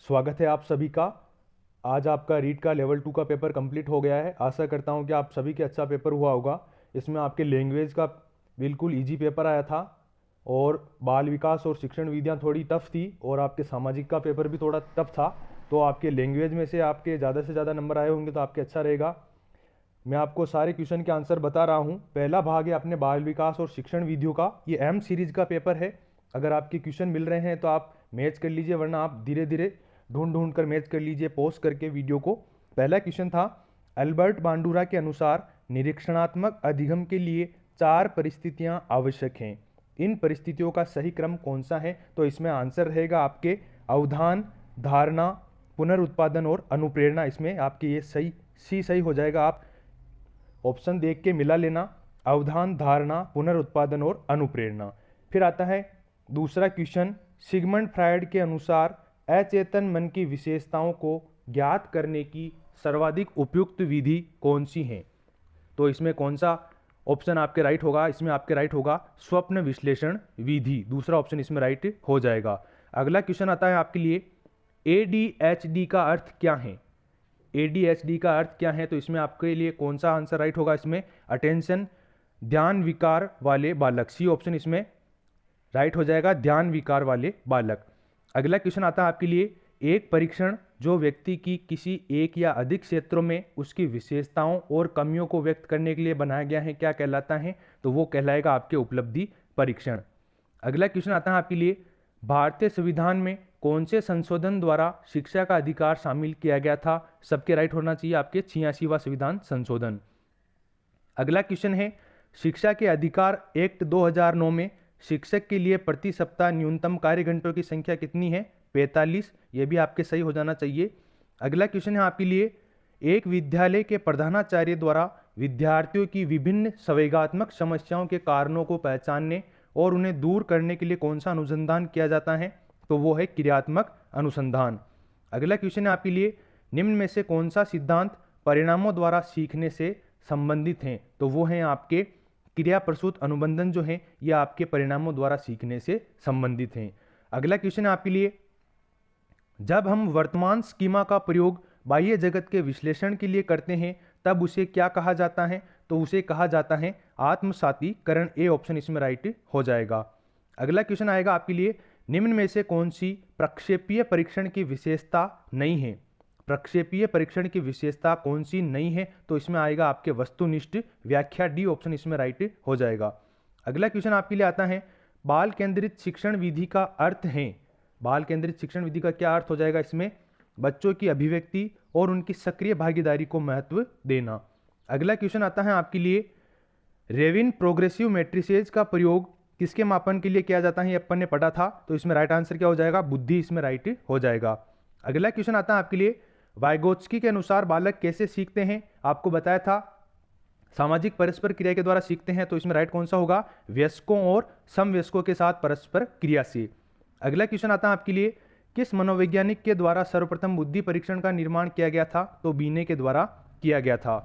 स्वागत है आप सभी का। आज आपका रीट का लेवल 2 का पेपर कंप्लीट हो गया है। आशा करता हूं कि आप सभी के अच्छा पेपर हुआ होगा। इसमें आपके लैंग्वेज का बिल्कुल इजी पेपर आया था और बाल विकास और शिक्षण विधियां थोड़ी टफ थी और आपके सामाजिक का पेपर भी थोड़ा टफ था। तो आपके लैंग्वेज में से आपके ज़्यादा से ज़्यादा नंबर आए होंगे तो आपके अच्छा रहेगा। मैं आपको सारे क्वेश्चन के आंसर बता रहा हूँ। पहला भाग है अपने बाल विकास और शिक्षण विधियों का। ये एम सीरीज का पेपर है। अगर आपके क्वेश्चन मिल रहे हैं तो आप मैच कर लीजिए, वरना आप धीरे धीरे ढूंढ ढूंढ कर मैच कर लीजिए पॉज करके वीडियो को। पहला क्वेश्चन था, अल्बर्ट बांडुरा के अनुसार निरीक्षणात्मक अधिगम के लिए 4 परिस्थितियां आवश्यक हैं। इन परिस्थितियों का सही क्रम कौन सा है? तो इसमें आंसर रहेगा आपके अवधान, धारणा, पुनरुत्पादन और अनुप्रेरणा। इसमें आपके ये सही हो जाएगा। आप ऑप्शन देख के मिला लेना, अवधान, धारणा, पुनरुत्पादन और अनुप्रेरणा। फिर आता है दूसरा क्वेश्चन, सिगमंड फ्रायड के अनुसार अचेतन मन की विशेषताओं को ज्ञात करने की सर्वाधिक उपयुक्त विधि कौन सी है? तो इसमें कौन सा ऑप्शन आपके राइट होगा? इसमें आपके राइट होगा स्वप्न विश्लेषण विधि। दूसरा ऑप्शन इसमें राइट हो जाएगा। अगला क्वेश्चन आता है आपके लिए, ADHD का अर्थ क्या है? ADHD का अर्थ क्या है? तो इसमें आपके लिए कौन सा आंसर राइट होगा? इसमें अटेंशन, ध्यान विकार वाले बालक। सी ऑप्शन इसमें राइट हो जाएगा, ध्यान विकार वाले बालक। अगला क्वेश्चन आता है आपके लिए, एक परीक्षण जो व्यक्ति की किसी एक या अधिक क्षेत्रों में उसकी विशेषताओं और कमियों को व्यक्त करने के लिए बनाया गया है, क्या कहलाता है? तो वो कहलाएगा आपके उपलब्धि परीक्षण। अगला क्वेश्चन आता है आपके लिए, भारतीय संविधान में कौन से संशोधन द्वारा शिक्षा का अधिकार शामिल किया गया था? सबके राइट होना चाहिए आपके 86वां संविधान संशोधन। अगला क्वेश्चन है, शिक्षा के अधिकार एक्ट 2009 में शिक्षक के लिए प्रति सप्ताह न्यूनतम कार्य घंटों की संख्या कितनी है? 45। ये भी आपके सही हो जाना चाहिए। अगला क्वेश्चन है आपके लिए, एक विद्यालय के प्रधानाचार्य द्वारा विद्यार्थियों की विभिन्न संवेगात्मक समस्याओं के कारणों को पहचानने और उन्हें दूर करने के लिए कौन सा अनुसंधान किया जाता है? तो वो है क्रियात्मक अनुसंधान। अगला क्वेश्चन है आपके लिए, निम्न में से कौन सा सिद्धांत परिणामों द्वारा सीखने से संबंधित हैं? तो वो हैं आपके क्रिया प्रसूत अनुबंधन जो हैं, ये आपके परिणामों द्वारा सीखने से संबंधित हैं। अगला क्वेश्चन है आपके लिए, जब हम वर्तमान स्कीमा का प्रयोग बाह्य जगत के विश्लेषण के लिए करते हैं तब उसे क्या कहा जाता है? तो उसे कहा जाता है आत्मसातीकरण। ए ऑप्शन इसमें राइट हो जाएगा। अगला क्वेश्चन आएगा आपके लिए, निम्न में से कौन सी प्रक्षेपीय परीक्षण की विशेषता नहीं है? प्रक्षेपीय परीक्षण की विशेषता कौन सी नहीं है? तो इसमें आएगा आपके वस्तुनिष्ठ व्याख्या। डी ऑप्शन इसमें राइट हो जाएगा। अगला क्वेश्चन आपके लिए आता है, बाल केंद्रित शिक्षण विधि का अर्थ है। बाल केंद्रित शिक्षण विधि का क्या अर्थ हो जाएगा? इसमें बच्चों की अभिव्यक्ति और उनकी सक्रिय भागीदारी को महत्व देना। अगला क्वेश्चन आता है आपके लिए, रेविन प्रोग्रेसिव मैट्रिसेज का प्रयोग किसके मापन के लिए किया जाता है? ये अपन ने पढ़ा था। तो इसमें राइट आंसर क्या हो जाएगा? बुद्धि इसमें राइट हो जाएगा। अगला क्वेश्चन आता है आपके लिए, वाइगोत्स्की के अनुसार बालक कैसे सीखते हैं? आपको बताया था सामाजिक परस्पर क्रिया के द्वारा सीखते हैं। तो इसमें राइट कौन सा होगा? वयस्कों और समवयस्कों के साथ परस्पर क्रिया से। अगला क्वेश्चन आता है आपके लिए, किस मनोवैज्ञानिक के द्वारा सर्वप्रथम बुद्धि परीक्षण का निर्माण किया गया था? तो बीने के द्वारा किया गया था।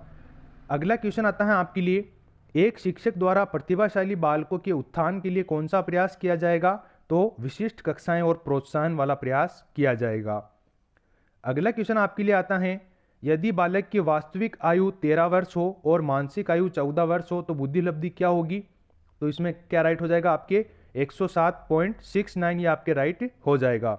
अगला क्वेश्चन आता है आपके लिए, एक शिक्षक द्वारा प्रतिभाशाली बालकों के उत्थान के लिए कौन सा प्रयास किया जाएगा? तो विशिष्ट कक्षाएं और प्रोत्साहन वाला प्रयास किया जाएगा। अगला क्वेश्चन आपके लिए आता है, यदि बालक की वास्तविक आयु 13 वर्ष हो और मानसिक आयु 14 वर्ष हो तो बुद्धि लब्धि क्या होगी? तो इसमें क्या राइट हो जाएगा? आपके 107.69 ये आपके राइट हो जाएगा।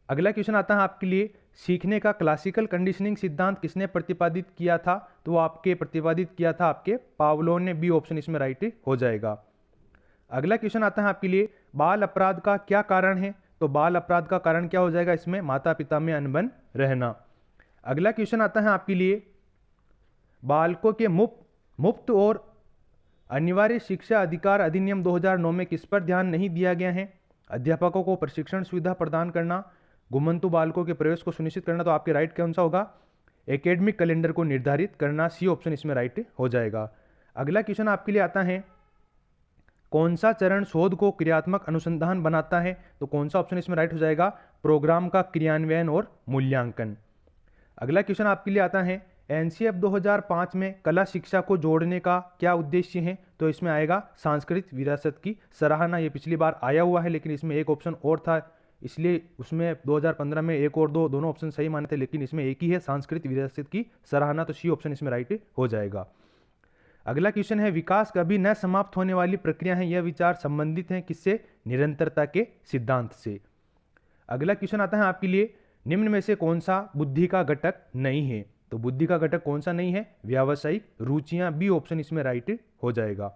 अगला क्वेश्चन आता है आपके लिए, सीखने का क्लासिकल कंडीशनिंग सिद्धांत किसने प्रतिपादित किया था? तो आपके प्रतिपादित किया था आपके पावलोव ने। बी ऑप्शन इसमें राइट हो जाएगा। अगला क्वेश्चन आता है आपके लिए, बाल अपराध का क्या कारण है? तो बाल अपराध का कारण क्या हो जाएगा? इसमें माता पिता में अनबन रहना। अगला क्वेश्चन आता है आपके लिए, बालकों के मुफ्त और अनिवार्य शिक्षा अधिकार अधिनियम 2009 में किस पर ध्यान नहीं दिया गया है? अध्यापकों को प्रशिक्षण सुविधा प्रदान करना, घुमंतु बालकों के प्रवेश को सुनिश्चित करना। तो आपके राइट कौन सा होगा? एकेडमिक कैलेंडर को निर्धारित करना। सी ऑप्शन इसमें राइट हो जाएगा। अगला क्वेश्चन आपके लिए आता है, कौन सा चरण शोध को क्रियात्मक अनुसंधान बनाता है? तो कौन सा ऑप्शन इसमें राइट हो जाएगा? प्रोग्राम का क्रियान्वयन और मूल्यांकन। अगला क्वेश्चन आपके लिए आता है, एनसीएफ 2005 में कला शिक्षा को जोड़ने का क्या उद्देश्य है? तो इसमें आएगा सांस्कृतिक विरासत की सराहना। ये पिछली बार आया हुआ है लेकिन इसमें एक ऑप्शन और था, इसलिए उसमें 2015 में एक और दो दोनों ऑप्शन सही माने थे, लेकिन इसमें एक ही है, सांस्कृतिक विरासत की सराहना, तो सी ऑप्शन इसमें राइट हो जाएगा। अगला क्वेश्चन है, विकास कभी न समाप्त होने वाली प्रक्रिया है, यह विचार संबंधित है किससे? निरंतरता के सिद्धांत से। अगला क्वेश्चन आता है आपके लिए, निम्न में से कौन सा बुद्धि का घटक नहीं है? तो बुद्धि का घटक कौन सा नहीं है? व्यावसायिक रुचियां, बी ऑप्शन इसमें राइट हो जाएगा।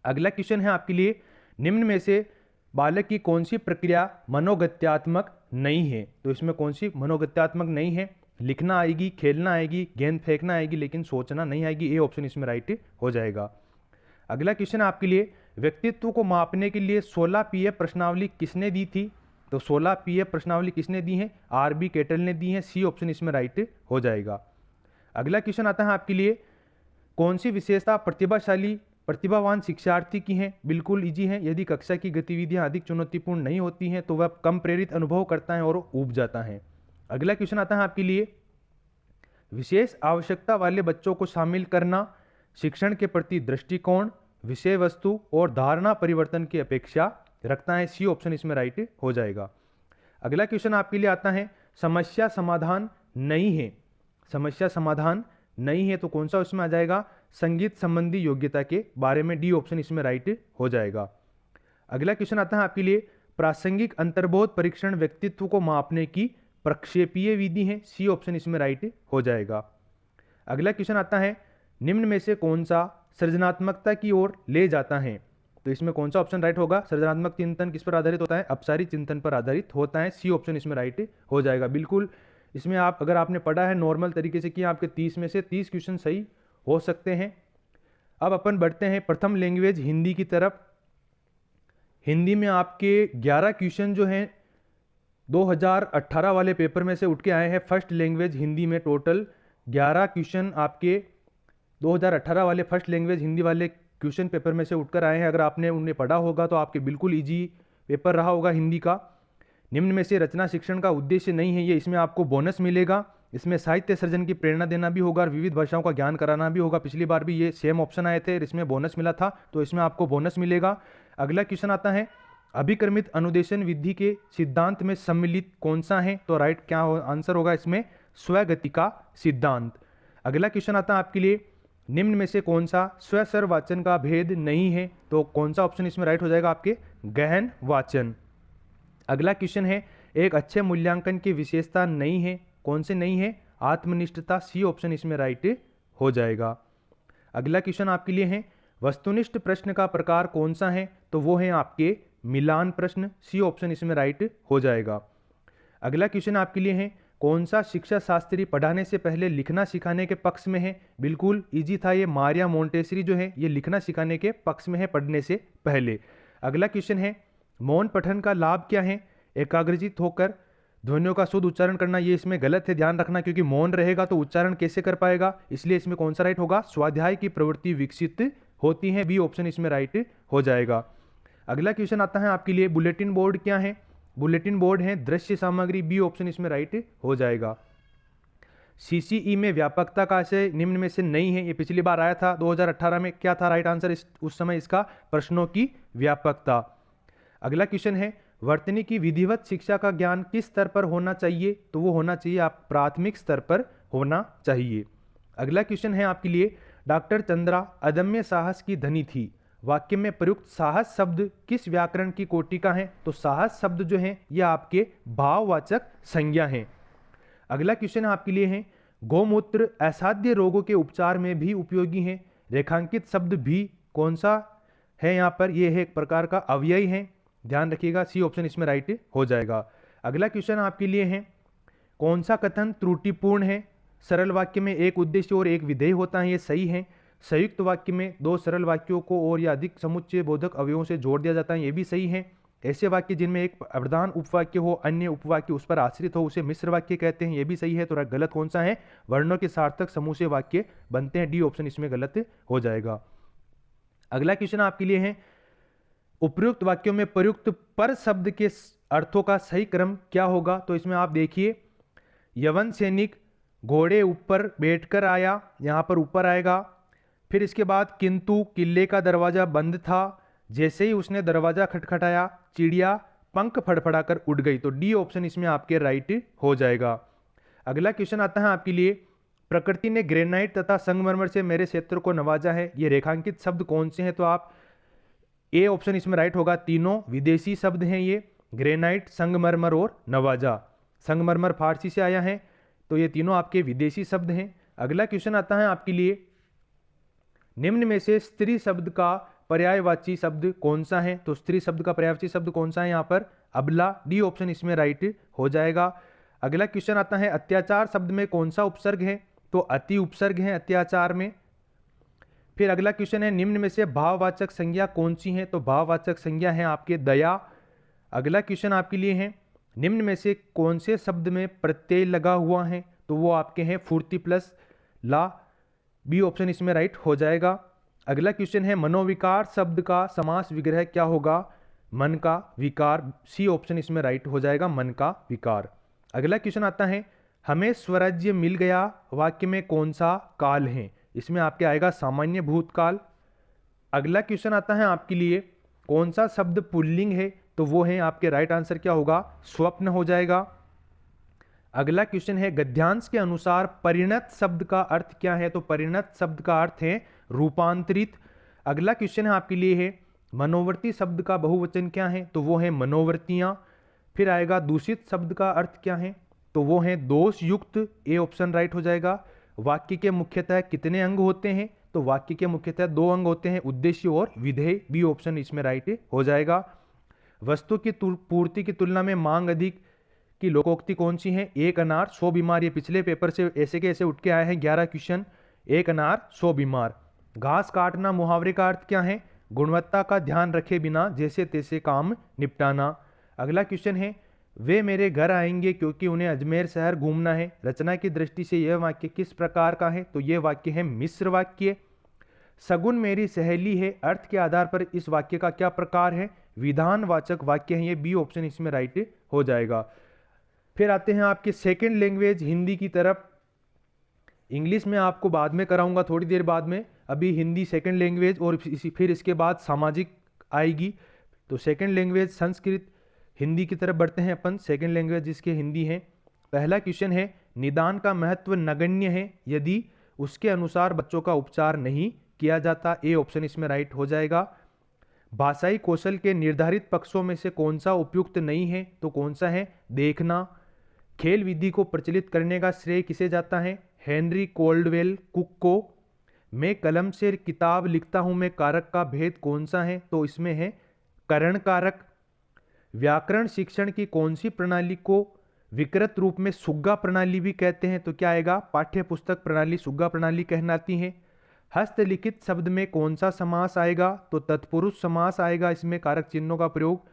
अगला क्वेश्चन है आपके लिए, निम्न में से बालक की कौन सी प्रक्रिया मनोगत्यात्मक नहीं है? तो इसमें कौन सी मनोगत्यात्मक नहीं है? लिखना आएगी, खेलना आएगी, गेंद फेंकना आएगी, लेकिन सोचना नहीं आएगी, ए ऑप्शन इसमें राइट हो जाएगा। अगला क्वेश्चन आपके लिए, व्यक्तित्व को मापने के लिए 16 पीएफ प्रश्नावली किसने दी थी? तो 16 पीएफ प्रश्नावली किसने दी है? आरबी केटल ने दी है, सी ऑप्शन इसमें राइट हो जाएगा। अगला क्वेश्चन आता है आपके लिए, कौन सी विशेषता प्रतिभावान शिक्षार्थी की है? बिल्कुल इजी है, यदि कक्षा की गतिविधियां अधिक चुनौतीपूर्ण नहीं होती हैं तो वह कम प्रेरित अनुभव करता है और ऊब जाता है। अगला क्वेश्चन आता है आपके लिए, विशेष आवश्यकता वाले बच्चों को शामिल करना शिक्षण के प्रति दृष्टिकोण, विषय वस्तु और धारणा परिवर्तन की अपेक्षा रखता है, सी ऑप्शन इसमें राइट हो जाएगा। अगला क्वेश्चन आपके लिए आता है, समस्या समाधान नहीं है, समस्या समाधान नहीं है तो कौन सा उसमें आ जाएगा? संगीत संबंधी योग्यता के बारे में, डी ऑप्शन इसमें राइट हो जाएगा। अगला क्वेश्चन आता है आपके लिए, प्रासंगिक अंतर्बोध परीक्षण व्यक्तित्व को मापने की प्रक्षेपीय विधि है, सी ऑप्शन इसमें राइट हो जाएगा। अगला क्वेश्चन आता है, निम्न में से कौन सा सृजनात्मकता की ओर ले जाता है? तो इसमें कौन सा ऑप्शन राइट होगा? सृजनात्मक चिंतन किस पर आधारित होता है? अपसारी चिंतन पर आधारित होता है, सी ऑप्शन इसमें राइट हो जाएगा। बिल्कुल इसमें आप अगर आपने पढ़ा है नॉर्मल तरीके से कि आपके 30 में से 30 क्वेश्चन सही हो सकते हैं। अब अपन बढ़ते हैं प्रथम लैंग्वेज हिंदी की तरफ। हिंदी में आपके 11 क्वेश्चन जो हैं 2018 वाले पेपर में से उठ के आए हैं। फर्स्ट लैंग्वेज हिंदी में टोटल 11 क्वेश्चन आपके 2018 वाले फर्स्ट लैंग्वेज हिंदी वाले क्वेश्चन पेपर में से उठकर आए हैं। अगर आपने उन्हें पढ़ा होगा तो आपके बिल्कुल इजी पेपर रहा होगा हिंदी का। निम्न में से रचना शिक्षण का उद्देश्य नहीं है, ये इसमें आपको बोनस मिलेगा। इसमें साहित्य सृजन की प्रेरणा देना भी होगा और विविध भाषाओं का ज्ञान कराना भी होगा। पिछली बार भी ये सेम ऑप्शन आए थे, इसमें बोनस मिला था, तो इसमें आपको बोनस मिलेगा। अगला क्वेश्चन आता है, अभिक्रमित अनुदेशन विधि के सिद्धांत में सम्मिलित कौन सा है? तो राइट क्या आंसर होगा इसमें? स्वगति का सिद्धांत। अगला क्वेश्चन आता है आपके लिए, निम्न में से कौन सा स्वसर वाचन का भेद नहीं है? तो कौन सा ऑप्शन इसमें राइट हो जाएगा? आपके गहन वाचन। अगला क्वेश्चन है, एक अच्छे मूल्यांकन की विशेषता नहीं है, कौन से नहीं है? आत्मनिष्ठता, सी ऑप्शन इसमें राइट हो जाएगा। अगला क्वेश्चन आपके लिए है, वस्तुनिष्ठ प्रश्न का प्रकार कौन सा है? तो वो है आपके मिलान प्रश्न, सी ऑप्शन इसमें राइट हो जाएगा। अगला क्वेश्चन आपके लिए है, कौन सा शिक्षा शास्त्री पढ़ाने से पहले लिखना सिखाने के पक्ष में है? बिल्कुल इजी था ये, मारिया मोंटेसरी जो है ये लिखना सिखाने के पक्ष में है पढ़ने से पहले। अगला क्वेश्चन है, मौन पठन का लाभ क्या है? एकाग्रचित होकर ध्वनियों का शुद्ध उच्चारण करना, ये इसमें गलत है, ध्यान रखना, क्योंकि मौन रहेगा तो उच्चारण कैसे कर पाएगा, इसलिए इसमें कौन सा राइट होगा? स्वाध्याय की प्रवृत्ति विकसित होती है, बी ऑप्शन इसमें राइट हो जाएगा। अगला क्वेश्चन आता है आपके लिए, बुलेटिन बोर्ड क्या है? बुलेटिन बोर्ड है दृश्य सामग्री, बी ऑप्शन इसमें राइट हो जाएगा। सीसीई में व्यापकता का आशय निम्न में से नहीं है, ये पिछली बार आया था 2018 में, क्या था राइट आंसर उस समय इसका? प्रश्नों की व्यापकता। अगला क्वेश्चन है, वर्तनी की विधिवत शिक्षा का ज्ञान किस स्तर पर होना चाहिए? तो वो होना चाहिए आप प्राथमिक स्तर पर होना चाहिए। अगला क्वेश्चन है आपके लिए, डॉक्टर चंद्रा अदम्य साहस की धनी थी, वाक्य में प्रयुक्त साहस शब्द किस व्याकरण की कोटि का है? तो साहस शब्द जो है यह आपके भाववाचक संज्ञा है। अगला क्वेश्चन आपके लिए है, गौमूत्र असाध्य रोगों के उपचार में भी उपयोगी है, रेखांकित शब्द भी कौन सा है यहाँ पर? यह है एक प्रकार का अव्यय है, ध्यान रखिएगा, सी ऑप्शन इसमें राइट हो जाएगा। अगला क्वेश्चन आपके लिए है, कौन सा कथन त्रुटिपूर्ण है? सरल वाक्य में एक उद्देश्य और एक विधेय होता है, ये सही है। संयुक्त वाक्य में दो सरल वाक्यों को और या अधिक समुच्चय बोधक अवयवों से जोड़ दिया जाता है, ये भी सही है। ऐसे वाक्य जिनमें एक प्रधान उपवाक्य हो, अन्य उपवाक्य उस पर आश्रित हो, उसे मिश्र वाक्य कहते हैं, ये भी सही है। तो गलत कौन सा है? वर्णों के सार्थक समूह से वाक्य बनते हैं, डी ऑप्शन इसमें गलत हो जाएगा। अगला क्वेश्चन आपके लिए है, उपयुक्त वाक्यों में प्रयुक्त पर शब्द के अर्थों का सही क्रम क्या होगा? तो इसमें आप देखिए, यवन सैनिक घोड़े ऊपर बैठकर आया, यहां पर ऊपर आएगा। फिर इसके बाद किंतु किले का दरवाजा बंद था, जैसे ही उसने दरवाजा खटखटाया चिड़िया पंख फड़फड़ाकर उड़ गई, तो डी ऑप्शन इसमें आपके राइट हो जाएगा। अगला क्वेश्चन आता है आपके लिए, प्रकृति ने ग्रेनाइट तथा संगमरमर से मेरे क्षेत्र को नवाजा है, ये रेखांकित शब्द कौन से हैं? तो आप ए ऑप्शन इसमें राइट होगा। तीनों विदेशी शब्द हैं ये, ग्रेनाइट, संगमरमर और नवाजा। संगमरमर फारसी से आया है, तो ये तीनों आपके विदेशी शब्द हैं। अगला क्वेश्चन आता है आपके लिए, निम्न में से स्त्री शब्द का पर्यायवाची शब्द कौन सा है? तो स्त्री शब्द का पर्यायवाची शब्द कौन सा है यहाँ पर? अबला, डी ऑप्शन इसमें राइट हो जाएगा। अगला क्वेश्चन आता है, अत्याचार शब्द में कौन सा उपसर्ग है? तो अति उपसर्ग है अत्याचार में। फिर अगला क्वेश्चन है, निम्न में से भाववाचक संज्ञा कौन सी है? तो भाववाचक संज्ञा है आपके दया। अगला क्वेश्चन आपके लिए है, निम्न में से कौन से शब्द में प्रत्यय लगा हुआ है? तो वो आपके हैं फुर्ती प्लस ला, बी ऑप्शन इसमें राइट हो जाएगा। अगला क्वेश्चन है, मनोविकार शब्द का समास विग्रह क्या होगा? मन का विकार, सी ऑप्शन इसमें राइट हो जाएगा, मन का विकार। अगला क्वेश्चन आता है, हमें स्वराज्य मिल गया वाक्य में कौन सा काल है? इसमें आपके आएगा सामान्य भूतकाल। अगला क्वेश्चन आता है आपके लिए, कौन सा शब्द पुल्लिंग है? तो वो है आपके राइट आंसर क्या होगा? स्वप्न हो जाएगा। अगला क्वेश्चन है, गद्यांश के अनुसार परिणत शब्द का अर्थ क्या है? तो परिणत शब्द का अर्थ है रूपांतरित। अगला क्वेश्चन है आपके लिए है, मनोवर्ती शब्द का बहुवचन क्या है? तो वो है मनोवर्तियां। फिर आएगा दूषित शब्द का अर्थ क्या है? तो वो है दोष युक्त, ए ऑप्शन राइट हो जाएगा। वाक्य के मुख्यतः कितने अंग होते हैं? तो वाक्य के मुख्यतः 2 अंग होते हैं, उद्देश्य और विधेय, बी ऑप्शन इसमें राइट हो जाएगा। वस्तु की पूर्ति की तुलना में मांग अधिक की लोकोक्ति कौन सी है? एक अनार 100 बीमार, ये पिछले पेपर से ऐसे के ऐसे उठ के आए हैं 11 क्वेश्चन। एक अनार 100 बीमार। घास काटना मुहावरे का अर्थ क्या है? गुणवत्ता का ध्यान रखे बिना जैसे तैसे काम निपटाना। अगला क्वेश्चन है, वे मेरे घर आएंगे क्योंकि उन्हें अजमेर शहर घूमना है। रचना की दृष्टि से यह वाक्य किस प्रकार का है? तो यह वाक्य है मिश्र वाक्य। सगुन मेरी सहेली है, अर्थ के आधार पर इस वाक्य का क्या प्रकार है? विधानवाचक वाक्य है ये, बी ऑप्शन इसमें राइट हो जाएगा। फिर आते हैं आपके सेकंड लैंग्वेज हिंदी की तरफ। इंग्लिश में आपको बाद में कराऊंगा थोड़ी देर बाद में, अभी हिंदी सेकंड लैंग्वेज, और फिर इसके बाद सामाजिक आएगी। तो सेकंड लैंग्वेज संस्कृत हिंदी की तरफ बढ़ते हैं अपन। सेकंड लैंग्वेज जिसके हिंदी है। पहला क्वेश्चन है, निदान का महत्व नगण्य है यदि उसके अनुसार बच्चों का उपचार नहीं किया जाता, ए ऑप्शन इसमें राइट हो जाएगा। भाषाई कौशल के निर्धारित पक्षों में से कौन सा उपयुक्त नहीं है? तो कौन सा है? देखना। खेल विधि को प्रचलित करने का श्रेय किसे जाता है? हेनरी कोल्डवेल कुक को। मैं कलम से किताब लिखता हूं मैं कारक का भेद कौन सा है? तो इसमें है करण कारक। व्याकरण शिक्षण की कौन सी प्रणाली को विकृत रूप में सुग्गा प्रणाली भी कहते हैं? तो क्या आएगा? पाठ्य पुस्तक प्रणाली सुग्गा प्रणाली कहलाती है। हस्तलिखित शब्द में कौन सा समास आएगा? तो तत्पुरुष समास आएगा इसमें कारक चिन्हों का प्रयोग।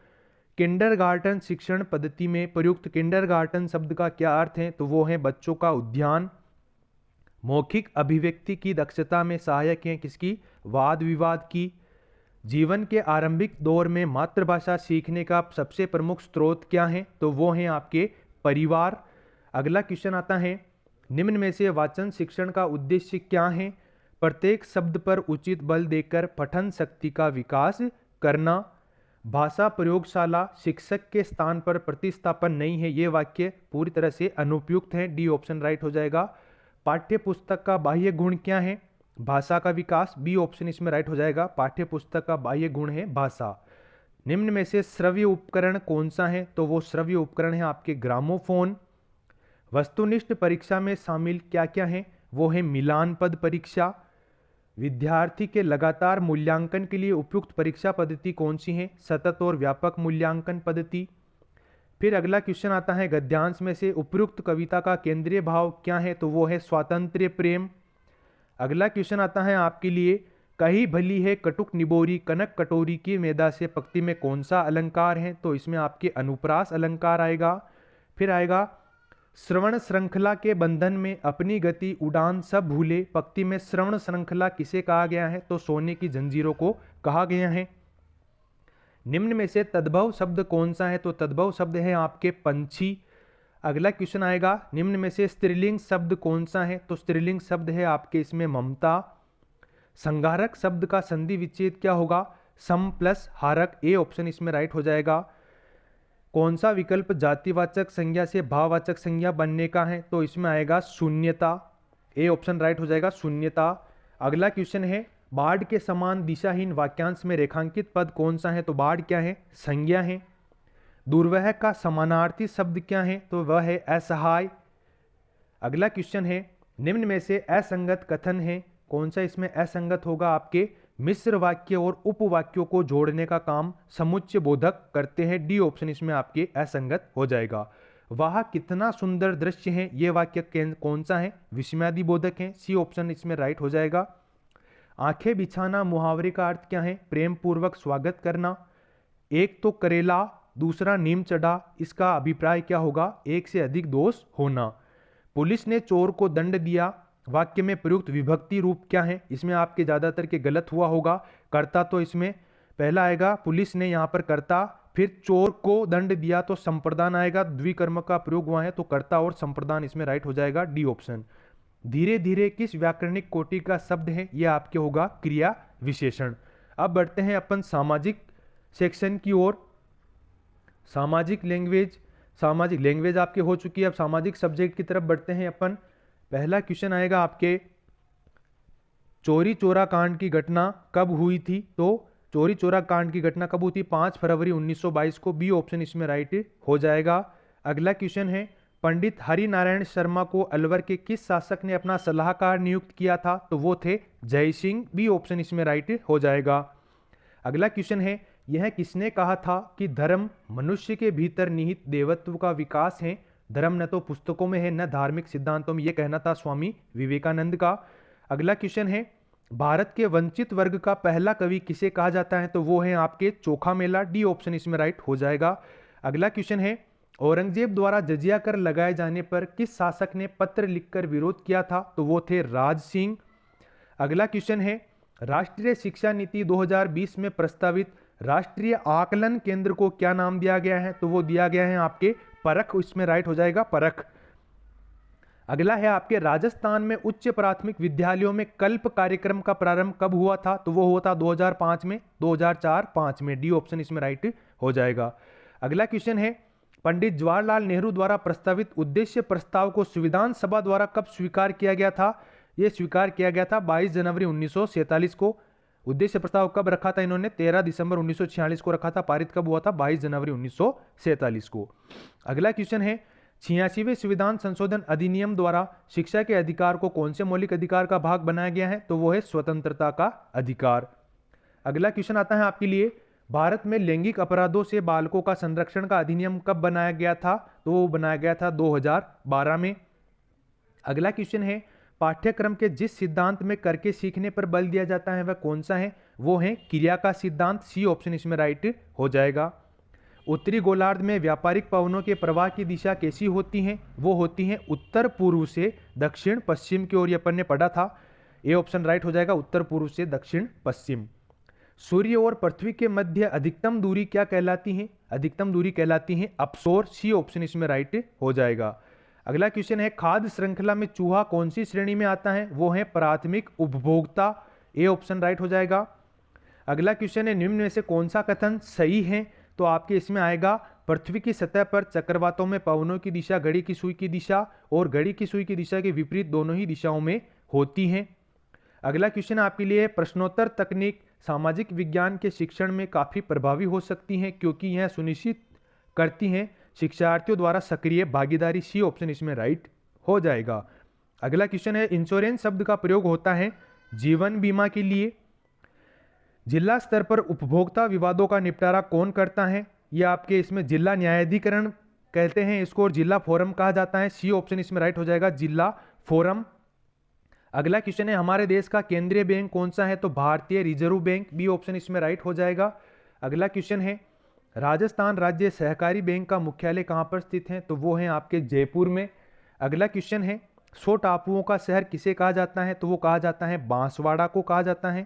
किंडरगार्टन शिक्षण पद्धति में प्रयुक्त किंडरगार्टन शब्द का क्या अर्थ है? तो वो है बच्चों का उद्यान। मौखिक अभिव्यक्ति की दक्षता में सहायक है किसकी? वाद विवाद की। जीवन के आरंभिक दौर में मातृभाषा सीखने का सबसे प्रमुख स्रोत क्या है? तो वो है आपके परिवार। अगला क्वेश्चन आता है, निम्न में से वाचन शिक्षण का उद्देश्य क्या है? प्रत्येक शब्द पर उचित बल देकर पठन शक्ति का विकास करना। भाषा प्रयोगशाला शिक्षक के स्थान पर प्रतिस्थापन नहीं है, ये वाक्य पूरी तरह से अनुपयुक्त है, डी ऑप्शन राइट हो जाएगा। पाठ्य पुस्तक का बाह्य गुण क्या है? भाषा का विकास, बी ऑप्शन इसमें राइट हो जाएगा। पाठ्य पुस्तक का बाह्य गुण है भाषा। निम्न में से श्रव्य उपकरण कौन सा है? तो वो श्रव्य उपकरण है आपके ग्रामोफोन। वस्तुनिष्ठ परीक्षा में शामिल क्या क्या है? वो है मिलान पद परीक्षा। विद्यार्थी के लगातार मूल्यांकन के लिए उपयुक्त परीक्षा पद्धति कौन सी है? सतत और व्यापक मूल्यांकन पद्धति। फिर अगला क्वेश्चन आता है, गद्यांश में से उपयुक्त कविता का केंद्रीय भाव क्या है? तो वो है स्वातंत्र्य प्रेम। अगला क्वेश्चन आता है आपके लिए, कही भली है कटुक निबोरी कनक कटोरी की मेदा से पंक्ति में कौन सा अलंकार है? तो इसमें आपके अनुप्रास अलंकार आएगा। फिर आएगा, श्रवण श्रृंखला के बंधन में अपनी गति उड़ान सब भूले, पंक्ति में श्रवण श्रृंखला किसे कहा गया है? तो सोने की जंजीरों को कहा गया है। निम्न में से तद्भव शब्द कौन सा है? तो तद्भव शब्द है आपके पंछी। अगला क्वेश्चन आएगा, निम्न में से स्त्रीलिंग शब्द कौन सा है? तो स्त्रीलिंग शब्द है आपके इसमें ममता। संहारक शब्द का संधि विच्छेद क्या होगा? सम प्लस हारक, ए ऑप्शन इसमें राइट हो जाएगा। कौन सा विकल्प जातिवाचक संज्ञा से भाववाचक संज्ञा बनने का है? तो इसमें आएगा शून्यता। ए ऑप्शन राइट हो जाएगा, शून्यता। अगला क्वेश्चन है, बाढ़ के समान दिशाहीन वाक्यांश में रेखांकित पद कौन सा है? तो बाढ़ क्या है? संज्ञा है। दुर्वह का समानार्थी शब्द क्या है? तो वह है असहाय। अगला क्वेश्चन है, निम्न में से असंगत कथन है कौन सा? इसमें असंगत होगा आपके मिश्र वाक्य और उपवाक्यों को जोड़ने का काम समुच्चय बोधक करते हैं। डी ऑप्शन इसमें आपके असंगत हो जाएगा। वह कितना सुंदर दृश्य है, ये वाक्य कौन सा है? विस्मयादि बोधक है। सी ऑप्शन इसमें राइट हो जाएगा। आंखें बिछाना मुहावरे का अर्थ क्या है? प्रेम पूर्वक स्वागत करना। एक तो करेला, दूसरा नीम चढ़ा, इसका अभिप्राय क्या होगा? एक से अधिक दोष होना। पुलिस ने चोर को दंड दिया, वाक्य में प्रयुक्त विभक्ति रूप क्या है? इसमें आपके ज्यादातर के गलत हुआ होगा। कर्ता तो इसमें पहला आएगा, पुलिस ने यहाँ पर कर्ता, फिर चोर को दंड दिया तो संप्रदान आएगा, द्विकर्म का प्रयोग हुआ है तो कर्ता और संप्रदान इसमें राइट हो जाएगा, डी ऑप्शन। धीरे धीरे किस व्याकरणिक कोटि का शब्द है? यह आपके होगा क्रिया विशेषण। अब बढ़ते हैं अपन सामाजिक सेक्शन की ओर। सामाजिक लैंग्वेज आपके हो चुकी है। अब सामाजिक सब्जेक्ट की तरफ बढ़ते हैं अपन। पहला क्वेश्चन आएगा आपके, चोरी चोरा कांड की घटना कब हुई थी? तो चोरी चोरा कांड की घटना कब हुई थी? 5 फरवरी 1922 को। बी ऑप्शन इसमें राइट हो जाएगा। अगला क्वेश्चन है, पंडित हरि नारायण शर्मा को अलवर के किस शासक ने अपना सलाहकार नियुक्त किया था? तो वो थे जय सिंह। बी ऑप्शन इसमें राइट हो जाएगा। अगला क्वेश्चन है, यह किसने कहा था कि धर्म मनुष्य के भीतर निहित देवत्व का विकास है? धर्म न तो पुस्तकों में है न धार्मिक सिद्धांतों में, यह कहना था स्वामी विवेकानंद का। अगला क्वेश्चन है, भारत के वंचित वर्ग का पहला कवि किसे कहा जाता है? तो वो है आपके चोखा मेला। डी ऑप्शन इसमें राइट हो जाएगा। अगला क्वेश्चन है, औरंगजेब द्वारा जजिया कर लगाए जाने पर किस शासक ने पत्र लिखकर विरोध किया था? तो वो थे राज सिंह। अगला क्वेश्चन है, राष्ट्रीय शिक्षा नीति 2020 में प्रस्तावित राष्ट्रीय आकलन केंद्र को क्या नाम दिया गया है? तो वो दिया गया है आपके परख। इसमें राइट हो जाएगा परख। अगला है आपके, राजस्थान में उच्च प्राथमिक विद्यालयों में कल्प कार्यक्रम का प्रारंभ कब हुआ था? तो वो हुआ था 2005 में, 2004-5 में। डी ऑप्शन इसमें राइट हो जाएगा। अगला क्वेश्चन है, पंडित जवाहरलाल नेहरू द्वारा प्रस्तावित उद्देश्य प्रस्ताव को संविधान सभा द्वारा कब स्वीकार किया गया था? यह स्वीकार किया गया था 22 जनवरी 1947 को। उद्देश्य प्रस्ताव कब रखा था इन्होंने? 13 दिसंबर 1946 को रखा था। पारित कब हुआ था? 22 जनवरी 1947 को। अगला क्वेश्चन है, 86वें संविधान संशोधन अधिनियम द्वारा शिक्षा के अधिकार को कौन से मौलिक अधिकार का भाग बनाया गया है? तो वो है स्वतंत्रता का अधिकार। अगला क्वेश्चन आता है आपके लिए, भारत में लैंगिक अपराधों से बालकों का संरक्षण का अधिनियम कब बनाया गया था? तो वो बनाया गया था 2012 में। अगला क्वेश्चन है, पाठ्यक्रम के जिस सिद्धांत में करके सीखने पर बल दिया जाता है वह कौन सा है? वो है क्रिया का सिद्धांत। सी ऑप्शन इसमें राइट हो जाएगा। उत्तरी गोलार्ध में व्यापारिक पवनों के प्रवाह की दिशा कैसी होती है? वो होती है उत्तर पूर्व से दक्षिण पश्चिम की ओर। अपन ने पढ़ा था। ए ऑप्शन राइट हो जाएगा, उत्तर पूर्व से दक्षिण पश्चिम। सूर्य और पृथ्वी के मध्य अधिकतम दूरी क्या कहलाती है? अधिकतम दूरी कहलाती है अपसोर। सी ऑप्शन इसमें राइट हो जाएगा। अगला क्वेश्चन है, खाद्य श्रृंखला में चूहा कौन सी श्रेणी में आता है? वो है प्राथमिक उपभोक्ता। ए ऑप्शन राइट हो जाएगा। अगला क्वेश्चन है, निम्न में से कौन सा कथन सही है? तो आपके इसमें आएगा, पृथ्वी की सतह पर चक्रवातों में पवनों की दिशा घड़ी की सुई की दिशा और घड़ी की सुई की दिशा के विपरीत दोनों ही दिशाओं में होती हैं। अगला क्वेश्चन आपके लिए, प्रश्नोत्तर तकनीक सामाजिक विज्ञान के शिक्षण में काफी प्रभावी हो सकती हैं क्योंकि यह सुनिश्चित करती हैं शिक्षार्थियों द्वारा सक्रिय भागीदारी। सी ऑप्शन इसमें राइट हो जाएगा। अगला क्वेश्चन है, इंश्योरेंस शब्द का प्रयोग होता है जीवन बीमा के लिए। जिला स्तर पर उपभोक्ता विवादों का निपटारा कौन करता है? यह आपके इसमें जिला न्यायाधिकरण कहते हैं इसको और जिला फोरम कहा जाता है। सी ऑप्शन इसमें राइट हो जाएगा, जिला फोरम। अगला क्वेश्चन है, हमारे देश का केंद्रीय बैंक कौन सा है? तो भारतीय रिजर्व बैंक। बी ऑप्शन इसमें राइट हो जाएगा। अगला क्वेश्चन है, राजस्थान राज्य सहकारी बैंक का मुख्यालय कहां पर स्थित है? तो वो है आपके जयपुर में। अगला क्वेश्चन है, 100 टापुओं का शहर किसे कहा जाता है? तो वो कहा जाता है बांसवाड़ा को कहा जाता है।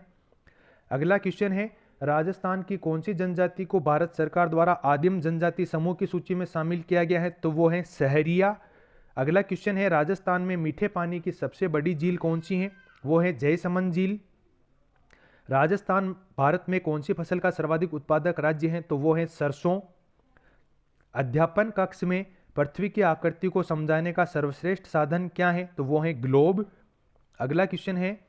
अगला क्वेश्चन है, राजस्थान की कौन सी जनजाति को भारत सरकार द्वारा आदिम जनजाति समूह की सूची में शामिल किया गया है? तो वो है सहरिया। अगला क्वेश्चन है, राजस्थान में मीठे पानी की सबसे बड़ी झील कौन सी है? वो है जयसमंद झील। राजस्थान भारत में कौन सी फसल का सर्वाधिक उत्पादक राज्य है? तो वो है सरसों। अध्यापन कक्ष में पृथ्वी की आकृति को समझाने का सर्वश्रेष्ठ साधन क्या है? तो वो है ग्लोब। अगला क्वेश्चन है,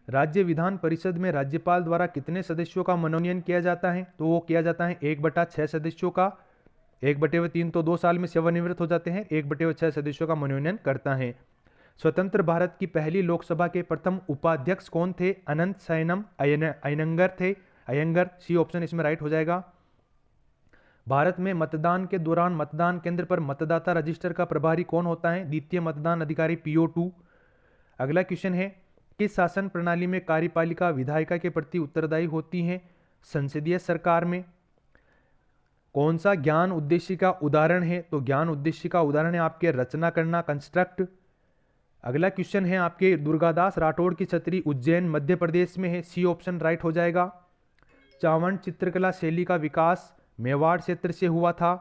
राज्य विधान परिषद में राज्यपाल द्वारा कितने सदस्यों का मनोनयन किया जाता है? तो वो किया जाता है 1/6 सदस्यों का। 1/3 तो 2 साल में सेवानिवृत्त हो जाते हैं, 1/6 सदस्यों का मनोनयन करता है। स्वतंत्र भारत की पहली लोकसभा के प्रथम उपाध्यक्ष कौन थे? अनंत शयनम अयंगर थे। अयंगर, सी ऑप्शन इसमें राइट हो जाएगा। भारत में मतदान के दौरान मतदान केंद्र पर मतदाता रजिस्टर का प्रभारी कौन होता है? द्वितीय मतदान अधिकारी, PO2। अगला क्वेश्चन है, किस शासन प्रणाली में कार्यपालिका विधायिका के प्रति उत्तरदायी होती है? संसदीय सरकार में। कौन सा ज्ञान उद्देश्य का उदाहरण है? तो ज्ञान उद्देश्य का उदाहरण है आपके रचना करना, कंस्ट्रक्ट। अगला क्वेश्चन है आपके, दुर्गादास राठौड़ की छतरी उज्जैन मध्य प्रदेश में है, सी ऑप्शन राइट हो जाएगा। चावंड चित्रकला शैली का विकास मेवाड़ क्षेत्र से हुआ था।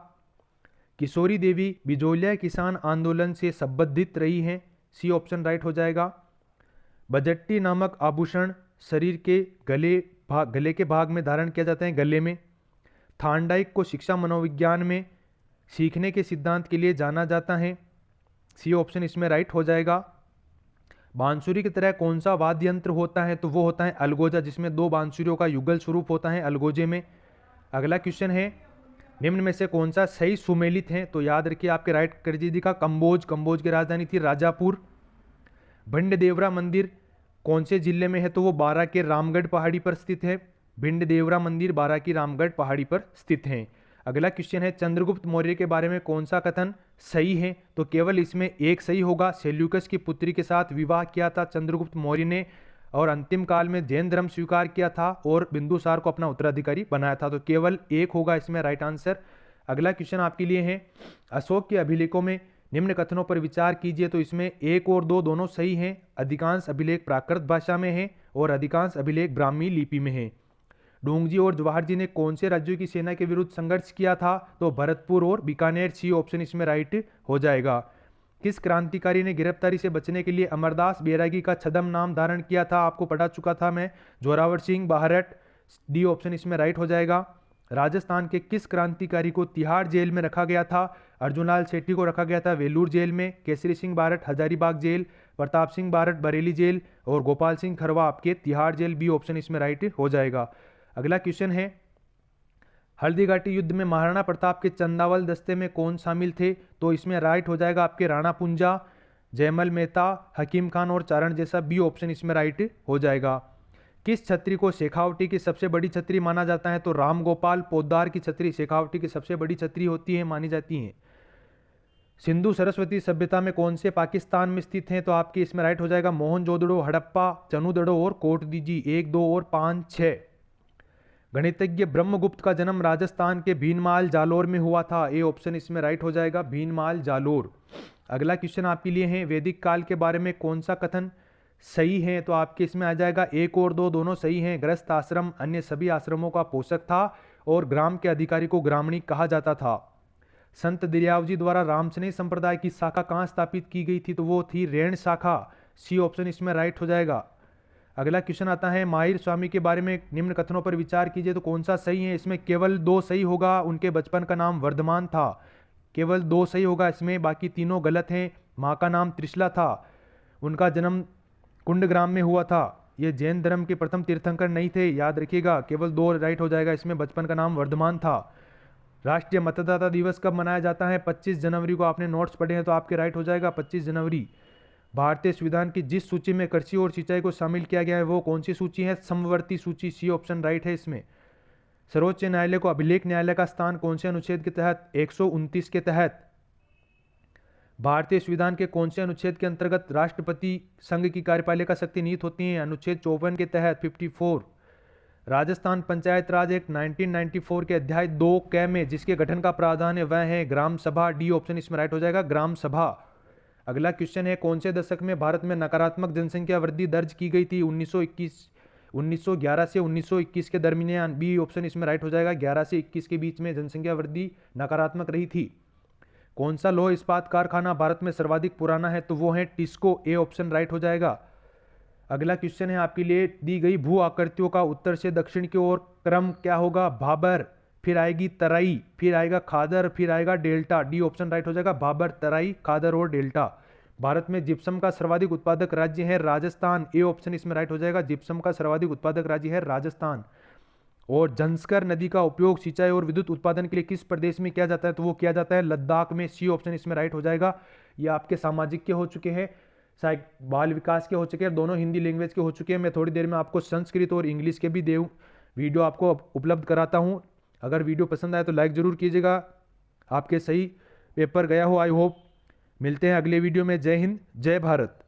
किशोरी देवी बिजोलिया किसान आंदोलन से संबंधित रही हैं, सी ऑप्शन राइट हो जाएगा। बजट्टी नामक आभूषण शरीर के गले के भाग में धारण किया जाता है, गले में। थार्नडाइक को शिक्षा मनोविज्ञान में सीखने के सिद्धांत के लिए जाना जाता है, सी ऑप्शन इसमें राइट हो जाएगा। बांसुरी की तरह कौन सा वाद्य यंत्र होता है? तो वो होता है अलगोजा, जिसमें 2 बांसुरियों का युगल स्वरूप होता है अलगोजे में। अगला क्वेश्चन है, निम्न में से कौन सा सही सुमेलित है? तो याद रखिए आपके राइट कर दीजिए का कंबोज की राजधानी थी राजापुर। भिंड देवरा मंदिर कौन से जिले में है? तो वो बारां के रामगढ़ पहाड़ी पर स्थित है। भिंड देवरा मंदिर बारां की रामगढ़ पहाड़ी पर स्थित है। अगला क्वेश्चन है, चंद्रगुप्त मौर्य के बारे में कौन सा कथन सही है? तो केवल इसमें एक सही होगा। सेल्यूकस की पुत्री के साथ विवाह किया था चंद्रगुप्त मौर्य ने, और अंतिम काल में जैन धर्म स्वीकार किया था और बिंदुसार को अपना उत्तराधिकारी बनाया था। तो केवल एक होगा इसमें राइट आंसर। अगला क्वेश्चन आपके लिए है, अशोक के अभिलेखों में निम्न कथनों पर विचार कीजिए। तो इसमें 1 और 2 दोनों सही हैं। अधिकांश अभिलेख प्राकृत भाषा में है और अधिकांश अभिलेख ब्राह्मी लिपि में है। डोंगजी और जवाहर जी ने कौन से राज्यों की सेना के विरुद्ध संघर्ष किया था? तो भरतपुर और बीकानेर, सी ऑप्शन इसमें राइट हो जाएगा। किस क्रांतिकारी ने गिरफ्तारी से बचने के लिए अमरदास बैरागी का छद्म नाम धारण किया था? आपको पढ़ा चुका था मैं, जोरावर सिंह बाहरट, डी ऑप्शन इसमें राइट हो जाएगा। राजस्थान के किस क्रांतिकारी को तिहाड़ जेल में रखा गया था? अर्जुनलाल सेठी को रखा गया था वेलूर जेल में। केसरी सिंह बारट हजारीबाग जेल, प्रताप सिंह बारट बरेली जेल और गोपाल सिंह खरवा आपके तिहाड़ जेल, बी ऑप्शन इसमें राइट हो जाएगा। अगला क्वेश्चन है, हल्दीघाटी युद्ध में महाराणा प्रताप के चंदावल दस्ते में कौन शामिल थे? तो इसमें राइट हो जाएगा आपके राणा पुंजा, जयमल मेहता, हकीम खान और चारण जैसा, बी ऑप्शन इसमें राइट हो जाएगा। किस छतरी को शेखावटी की सबसे बड़ी छतरी माना जाता है? तो रामगोपाल पोद्दार की छतरी शेखावटी की सबसे बड़ी छतरी होती है, मानी जाती है। सिंधु सरस्वती सभ्यता में कौन से पाकिस्तान में स्थित हैं? तो आपके इसमें राइट हो जाएगा मोहनजोदड़ो, हड़प्पा, चनुदड़ो और कोटदीजी, 1, 2 और 5, 6। गणितज्ञ ब्रह्मगुप्त का जन्म राजस्थान के भीनमाल जालोर में हुआ था, ए ऑप्शन इसमें राइट हो जाएगा, भीनमाल जालोर। अगला क्वेश्चन आपके लिए है, वैदिक काल के बारे में कौन सा कथन सही है? तो आपके इसमें आ जाएगा 1 और 2 दोनों सही हैं। गृहस्थ आश्रम अन्य सभी आश्रमों का पोषक था और ग्राम के अधिकारी को ग्रामणी कहा जाता था। संत दरियावजी द्वारा रामसनेही संप्रदाय की शाखा कहाँ स्थापित की गई थी? तो वो थी रेण शाखा, सी ऑप्शन इसमें राइट हो जाएगा। अगला क्वेश्चन आता है, माहिर स्वामी के बारे में निम्न कथनों पर विचार कीजिए। तो कौन सा सही है? इसमें केवल 2 सही होगा। उनके बचपन का नाम वर्धमान था, केवल 2 सही होगा इसमें, बाकी तीनों गलत हैं। माँ का नाम त्रिशला था, उनका जन्म कुंडग्राम में हुआ था। ये जैन धर्म के प्रथम तीर्थंकर नहीं थे, याद रखिएगा। केवल 2 राइट हो जाएगा इसमें, बचपन का नाम वर्धमान था। राष्ट्रीय मतदाता दिवस कब मनाया जाता है? 25 जनवरी को। आपने नोट्स पढ़े हैं तो आपके राइट हो जाएगा 25 जनवरी। भारतीय संविधान की जिस सूची में कृषि और सिंचाई को शामिल किया गया है वो कौन सी सूची है? समवर्ती सूची, सी ऑप्शन राइट है इसमें। सर्वोच्च न्यायालय को अभिलेख न्यायालय का स्थान कौन से अनुच्छेद के तहत? 129 के तहत। भारतीय संविधान के कौन से अनुच्छेद के अंतर्गत राष्ट्रपति संघ की कार्यपालिका शक्ति निहित होती है? अनुच्छेद 54 के तहत, 54। राजस्थान पंचायत राज एक्ट 1994 के अध्याय 2 क में जिसके गठन का प्रावधान है वह है ग्राम सभा, डी ऑप्शन इसमें राइट हो जाएगा, ग्राम सभा। अगला क्वेश्चन है, कौन से दशक में भारत में नकारात्मक जनसंख्या वृद्धि दर्ज की गई थी? 1911 से 1921 के दरमियान, बी ऑप्शन इसमें राइट हो जाएगा। 11 से 21 के बीच में जनसंख्या वृद्धि नकारात्मक रही थी। कौन सा लौह इस्पात कारखाना भारत में सर्वाधिक पुराना है? तो वो है टिस्को, ए ऑप्शन राइट हो जाएगा। अगला क्वेश्चन है आपके लिए, दी गई भू आकृतियों का उत्तर से दक्षिण की ओर क्रम क्या होगा? भाबर, फिर आएगी तराई, फिर आएगा खादर, फिर आएगा डेल्टा। डी ऑप्शन राइट हो जाएगा, भाबर, तराई, खादर और डेल्टा। भारत में जिप्सम का सर्वाधिक उत्पादक राज्य है राजस्थान। ए ऑप्शन इसमें राइट हो जाएगा, जिप्सम का सर्वाधिक उत्पादक राज्य है राजस्थान। और झंस्कर नदी का उपयोग सिंचाई और विद्युत उत्पादन के लिए किस प्रदेश में किया जाता है, तो वो किया जाता है लद्दाख में। सी ऑप्शन इसमें राइट हो जाएगा। ये आपके सामाजिक के हो चुके हैं, बाल विकास के हो चुके हैं, दोनों हिंदी लैंग्वेज के हो चुके हैं। मैं थोड़ी देर में आपको संस्कृत और इंग्लिश के भी वीडियो आपको उपलब्ध कराता हूँ। अगर वीडियो पसंद आए तो लाइक ज़रूर कीजिएगा। आपके सही पेपर गया हो आई होप। मिलते हैं अगले वीडियो में। जय हिंद, जय भारत।